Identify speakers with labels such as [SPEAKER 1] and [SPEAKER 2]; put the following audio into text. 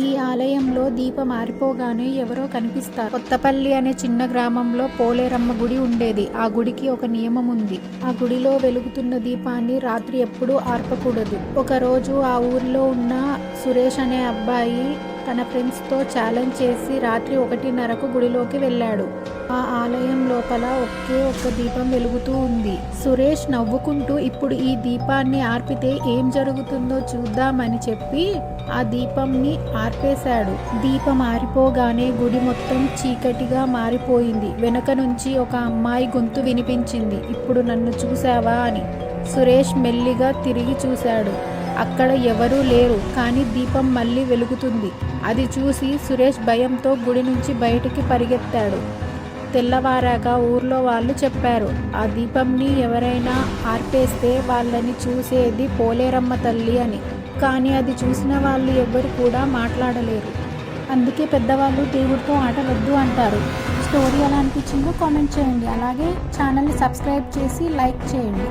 [SPEAKER 1] ఈ ఆలయంలో దీపం ఆరిపోగానే ఎవరో కనిపిస్తారు. కొత్తపల్లి అనే చిన్న గ్రామంలో పోలేరమ్మ గుడి ఉండేది. ఆ గుడికి ఒక నియమం ఉంది. ఆ గుడిలో వెలుగుతున్న దీపాన్ని రాత్రి ఎప్పుడూ ఆర్పకూడదు. ఒకరోజు ఆ ఊరిలో ఉన్న సురేష్ అనే అబ్బాయి తన ఫ్రెండ్స్తో ఛాలెంజ్ చేసి రాత్రి 1:30కు గుడిలోకి వెళ్ళాడు. ఆ ఆలయం లోపల ఒకే ఒక్క దీపం వెలుగుతూ ఉంది. సురేష్ నవ్వుకుంటూ ఇప్పుడు ఈ దీపాన్ని ఆర్పితే ఏం జరుగుతుందో చూద్దామని చెప్పి ఆ దీపంని ఆర్పేశాడు. దీపం ఆరిపోగానే గుడి మొత్తం చీకటిగా మారిపోయింది. వెనక నుంచి ఒక అమ్మాయి గొంతు వినిపించింది, ఇప్పుడు నన్ను చూసావా అని. సురేష్ మెల్లిగా తిరిగి చూశాడు. అక్కడ ఎవరూ లేరు, కానీ దీపం మళ్ళీ వెలుగుతుంది. అది చూసి సురేష్ భయంతో గుడి నుంచి బయటికి పరిగెత్తాడు. తెల్లవారాక ఊర్లో వాళ్ళు చెప్పారు, ఆ దీపంని ఎవరైనా ఆర్పేస్తే వాళ్ళని చూసేది పోలేరమ్మ తల్లి అని. కానీ అది చూసిన వాళ్ళు ఎవ్వరు కూడా మాట్లాడలేరు. అందుకే పెద్దవాళ్ళు దేవుడితో ఆటలొద్దు అంటారు. స్టోరీ ఎలా అనిపించిందో కామెంట్ చేయండి. అలాగే ఛానల్ని సబ్స్క్రైబ్ చేసి లైక్ చేయండి.